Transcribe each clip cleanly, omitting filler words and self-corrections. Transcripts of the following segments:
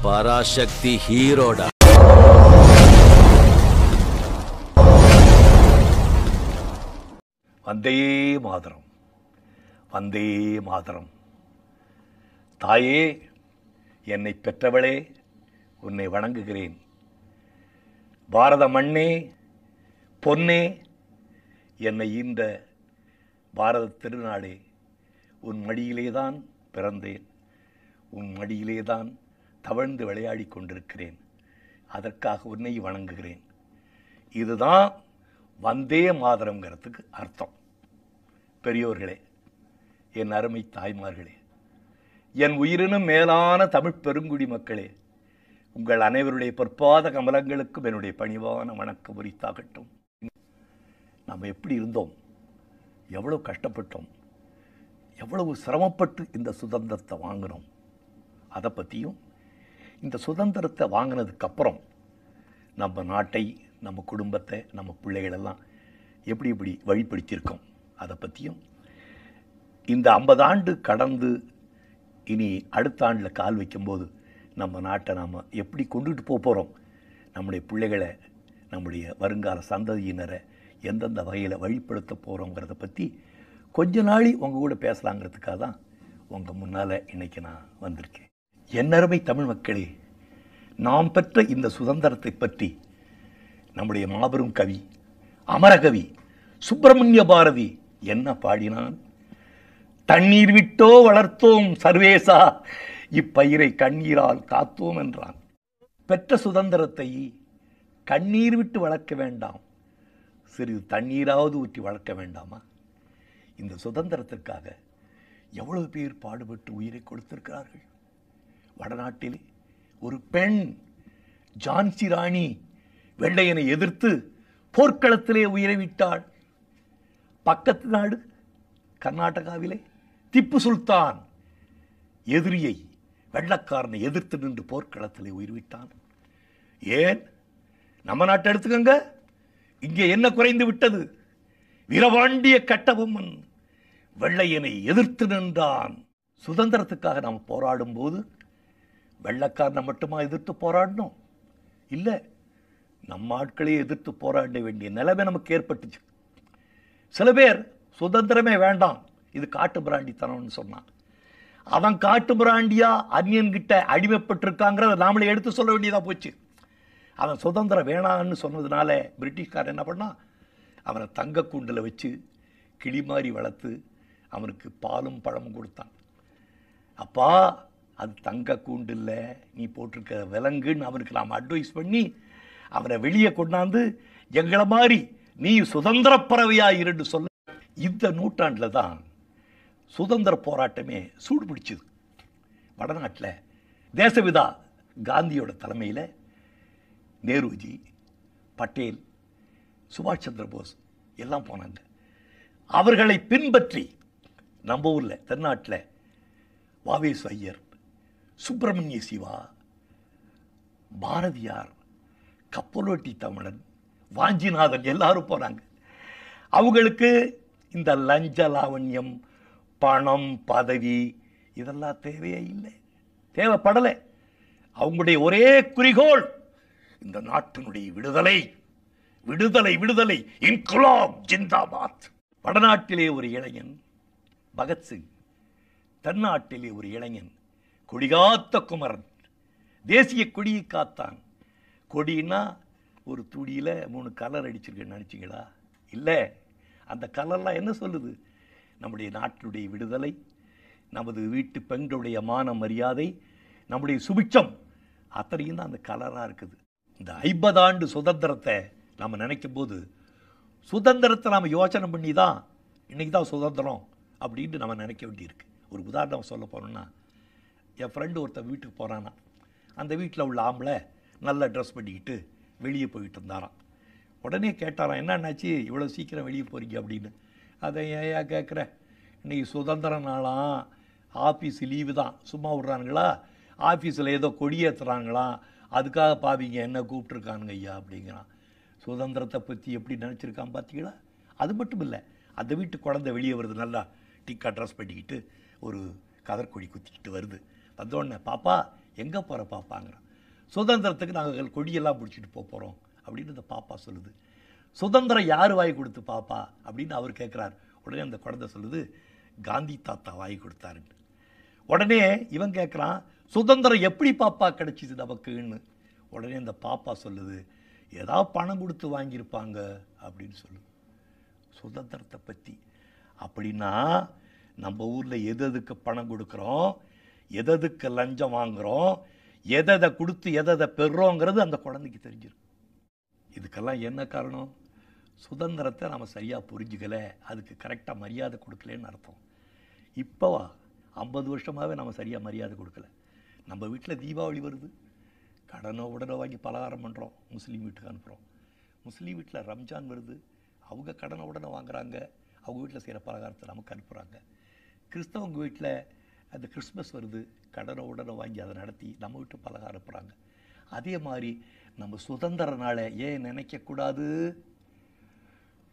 பராசக்தி ஹீரோடா. வந்தே மாதரம், வந்தே மாதரம். தாயே, என்னை பெற்றவளே, உன்னை வணங்குகிறேன். பாரத மண்ணே, பொன்னே, என்னை ஈன்ற பாரத திருநாடே, உன் மடியிலேதான் பிறந்தேன், உன் மடியிலேதான் தவழ்ந்து விளையாடி கொண்டிருக்கிறேன். அதற்காக உன்னை வணங்குகிறேன். இதுதான் வந்தே மாதரம்ங்கிறதுக்கு அர்த்தம். பெரியோர்களே, என் அருமை தாய்மார்களே, என் உயிரினும் மேலான தமிழ் பெருங்குடி மக்களே, உங்கள் அனைவருடைய பொற்பாத கமலங்களுக்கும் என்னுடைய பணிவான வணக்கம் உரித்தாகட்டும். நாம் எப்படி இருந்தோம், எவ்வளவு கஷ்டப்பட்டோம், எவ்வளவு சிரமப்பட்டு இந்த சுதந்திரத்தை வாங்கினோம், அதை பற்றியும் இந்த சுதந்திரத்தை வாங்கினதுக்கப்புறம் நம்ம நாட்டை, நம்ம குடும்பத்தை, நம்ம பிள்ளைகளெல்லாம் எப்படி இப்படி வழிப்படுத்தியிருக்கோம், அதை பற்றியும் இந்த 50 ஆண்டு கடந்து இனி அடுத்த ஆண்டில் கால் வைக்கும்போது நம்ம நாட்டை நாம் எப்படி கொண்டுட்டு போகிறோம், நம்முடைய பிள்ளைகளை, நம்முடைய வருங்கால சந்ததியினரை எந்தெந்த வகையில் வழிப்படுத்த போகிறோங்கிறத பற்றி கொஞ்ச நாளி உங்கள் கூட பேசலாங்கிறதுக்காக தான் உங்கள் முன்னால் இன்றைக்கி நான் வந்திருக்கேன். என்னருமை தமிழ் மக்களே, நாம் பெற்ற இந்த சுதந்திரத்தை பற்றி நம்முடைய மாபெரும் கவி, அமரகவி சுப்பிரமணிய பாரதி என்ன பாடினான்? தண்ணீர் விட்டோ வளர்த்தோம் சர்வேசா, இப்பயிரை கண்ணீரால் காத்தோம் என்றான். பெற்ற சுதந்திரத்தை கண்ணீர் விட்டு வளர்க்க வேண்டாம், சிறிது தண்ணீராவது ஊற்றி வளர்க்க வேண்டாமா? இந்த சுதந்திரத்திற்காக எவ்வளவு பேர் பாடுபட்டு உயிரை கொடுத்திருக்கிறார்கள். வடநாட்டிலே ஒரு பெண் ஜான்சி ராணி வெள்ளையனை எதிர்த்து போர்க்களத்திலே உயிரை விட்டாள். பக்கத்து நாடு கர்நாடகாவிலே திப்பு சுல்தான் எதிரியை, வெள்ளக்காரனை எதிர்த்து நின்று போர்க்களத்திலே உயிர் விட்டான். ஏன்? நம்ம நாட்டை எடுத்துக்கங்க, இங்கே என்ன குறைந்து விட்டது? வீரபாண்டிய கட்டபொம்மன் வெள்ளையனை எதிர்த்து நின்றான். சுதந்திரத்துக்காக நாம் போராடும் போது வெள்ளக்காரனை மட்டுமா எதிர்த்து போராடணும்? இல்லை, நம்ம ஆட்களே எதிர்த்து போராட வேண்டிய நிலைமை நமக்கு ஏற்பட்டுச்சு. சில பேர் சுதந்திரமே வேண்டாம், இது காட்டு பிராண்டித்தனம்னு சொன்னான். அவன் காட்டு பிராண்டியா அந்நியன்கிட்ட அடிமைப்பட்டிருக்காங்கிறத நாமளே எடுத்து சொல்ல வேண்டியதாக போச்சு. அவன் சுதந்திரம் வேணான்னு சொன்னதுனால பிரிட்டிஷ்காரன் என்ன பண்ணான்? அவனை தங்க கூண்டில் வச்சு கிளி மாதிரி வளர்த்து அவனுக்கு பாலும் பழமும் கொடுத்தான். அப்பா, அது தங்க கூண்டு இல்லை, நீ போட்டிருக்க விலங்குன்னு அவனுக்கு நாம் அட்வைஸ் பண்ணி அவனை வெளியே கொண்டாந்து எங்களை மாதிரி நீ சுதந்திர பறவையாயிருந்து சொல்ல. இந்த நூற்றாண்டில் தான் சுதந்திர போராட்டமே சூடு பிடிச்சது. வடநாட்டில் தேசபிதா காந்தியோட தலைமையில் நேருஜி, பட்டேல், சுபாஷ் சந்திர போஸ் எல்லாம் போனாங்க. அவர்களை பின்பற்றி நம்ம ஊரில் தென்னாட்டில் வாவேசு ஐயர், சுப்பிரமணிய சிவா, பாரதியார், கப்பலோட்டி தமிழன், வாஞ்சிநாதன் எல்லாரும் போனாங்க. அவங்களுக்கு இந்த லஞ்ச லாவண்யம், பணம், பதவி இதெல்லாம் தேவையே இல்லை, தேவைப்படலை. அவங்களுடைய ஒரே குறிக்கோள் இந்த நாட்டினுடைய விடுதலை, விடுதலை, விடுதலை, இன்குலாப் ஜிந்தாபாத். வடநாட்டிலே ஒரு இளைஞன் பகத்சிங், தென்னாட்டிலே ஒரு இளைஞன் கொடிகாத்த குமரன் தேசிய கொடியை காத்தான். கொடின்னா ஒரு துடியில் 3 கலர் அடிச்சிருக்கேன்னு நினச்சிங்களா? இல்லை, அந்த கலர்லாம் என்ன சொல்லுது? நம்முடைய நாட்டினுடைய விடுதலை, நமது வீட்டு பெண்களுடைய மான மரியாதை, நம்முடைய சுபிட்சம் அத்தனையும் தான் அந்த கலராக இருக்குது. இந்த 50 ஆண்டு சுதந்திரத்தை நாம் நினைக்கும் போது, சுதந்திரத்தை நாம் யோசனை பண்ணி தான் இன்றைக்கி தான் சுதந்திரம் அப்படின்ட்டு நம்ம நினைக்க வேண்டியிருக்கு. ஒரு உதாரணம் சொல்ல போனோம்னா, என் ஃப்ரெண்டு ஒருத்தர் வீட்டுக்கு போகிறானா, அந்த வீட்டில் உள்ள ஆம்பளை நல்லா ட்ரெஸ் பண்ணிக்கிட்டு வெளியே போயிட்டு இருந்தாராம். உடனே கேட்டாராம், என்னன்னாச்சு இவ்வளோ சீக்கிரம் வெளியே போகிறீங்க அப்படின்னு. அதை ஏன் கேட்குற, இன்றைக்கி சுதந்திர நாளாம், ஆஃபீஸ் லீவு தான், சும்மா விட்றானுங்களா, ஆஃபீஸில் ஏதோ கொடியேற்றுறாங்களாம், அதுக்காக பாவிங்க என்ன கூப்பிட்ருக்கானுங்க ஐயா அப்படிங்கிறான். சுதந்திரத்தை பற்றி எப்படி நினச்சிருக்கான் பார்த்தீங்களா? அது மட்டும் இல்லை, அந்த வீட்டு குழந்தை வெளியே வருது, நல்லா டிக்கா ட்ரெஸ் பண்ணிக்கிட்டு ஒரு கதற்கொடி குத்திக்கிட்டு வருது. வந்தோடனே, பாப்பா எங்கே போகிற பாப்பாங்கிறான். சுதந்திரத்துக்கு நாங்கள் கொடியெல்லாம் பிடிச்சிட்டு போகிறோம் அப்படின்னு அந்த பாப்பா சொல்லுது. சுதந்திரம் யார் வாங்கி கொடுத்து பாப்பா அப்படின்னு அவர் கேட்குறார். உடனே அந்த குழந்தை சொல்லுது, காந்தி தாத்தா வாங்கி கொடுத்தாருன்னு. உடனே இவன் கேட்குறான், சுதந்திரம் எப்படி பாப்பா கிடைச்சிது நமக்குன்னு. உடனே அந்த பாப்பா சொல்லுது, ஏதாவது பணம் கொடுத்து வாங்கியிருப்பாங்க அப்படின்னு சொல்லுது சுதந்திரத்தை பற்றி. அப்படின்னா நம்ம ஊரில் எதுக்கு பணம் கொடுக்குறோம், எதுக்கு லஞ்சம் வாங்குகிறோம், எதை கொடுத்து எதை பெறுறோங்கிறது அந்த குழந்தைக்கு தெரிஞ்சிடும். இதுக்கெல்லாம் என்ன காரணம்? சுதந்திரத்தை நம்ம சரியாக புரிஞ்சுக்கலை, அதுக்கு கரெக்டாக மரியாதை கொடுக்கலன்னு அர்த்தம். இப்போவா 50 வருஷமாகவே நம்ம சரியாக மரியாதை கொடுக்கல. நம்ம வீட்டில் தீபாவளி வருது, கடனோ உடனோ வாங்கி பலகாரம் பண்ணுறோம், முஸ்லீம் வீட்டுக்கு அனுப்புகிறோம். முஸ்லீம் வீட்டில் ரம்ஜான் வருது, அவங்க கடனை உடனே வாங்குறாங்க, அவங்க வீட்டில் செய்கிற பலகாரத்தை நமக்கு அனுப்புகிறாங்க. கிறிஸ்தவங்க வீட்டில் அந்த கிறிஸ்மஸ் வருது, கடனை உடனே வாங்கி அதை நடத்தி நம்ம வீட்டு பலகாரம் அனுப்புகிறாங்க. அதே மாதிரி நம்ம சுதந்திர நாளை ஏன் நினைக்கக்கூடாது?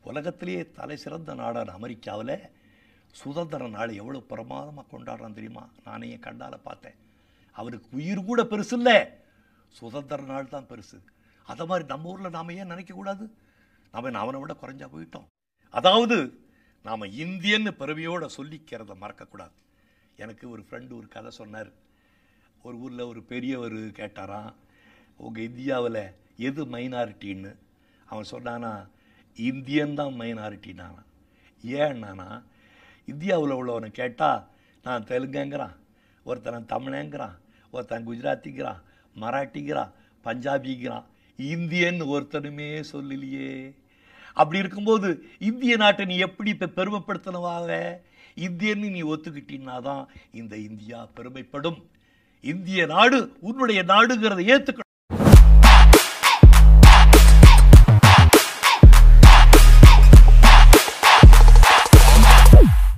உலகத்திலேயே தலை சிறந்த நாடான அமெரிக்காவில் சுதந்திர நாள் எவ்வளோ பிரமாதமாக கொண்டாடுறான் தெரியுமா? நானே என் கண்ணால் பார்த்தேன். அவருக்கு உயிர் கூட பெருசு இல்லை, சுதந்திர நாள் தான் பெருசு. அதை மாதிரி நம்ம ஊரில் நாம் ஏன் நினைக்கக்கூடாது? நாம் அவனை விட குறைஞ்சா போயிட்டோம். அதாவது நாம் இந்தியன்னு பெருமையோடு சொல்லிக்கிறத மறக்கக்கூடாது. எனக்கு ஒரு ஃப்ரெண்டு ஒரு கதை சொன்னார். ஒரு ஊரில் ஒரு பெரியவர் கேட்டாராம், உங்கள் இந்தியாவில் எது மைனாரிட்டின்னு. அவன் சொன்னானா, இந்தியன் தான் மைனாரிட்டினானா. ஏன்னானா, இந்தியாவில் உள்ளவனை கேட்டால் நான் தெலுங்குங்கிறான், ஒருத்தன் தமிழங்கிறான், ஒருத்தன் குஜராத்திங்கிறான், மராட்டிங்கிறான், பஞ்சாபிங்கிறான், இந்தியன் ஒருத்தனுமே சொல்லலையே. அப்படி இருக்கும்போது இந்திய நாட்டை நீ எப்படி இப்போ பெருமைப்படுத்தணுவாங்க? இந்தியன்னு நீ ஒத்துக்கிட்டீன்னா தான் இந்த இந்தியா பெருமைப்படும். இந்திய நாடு உன்னுடைய நாடுங்கிறத ஏற்றுக்கணும்.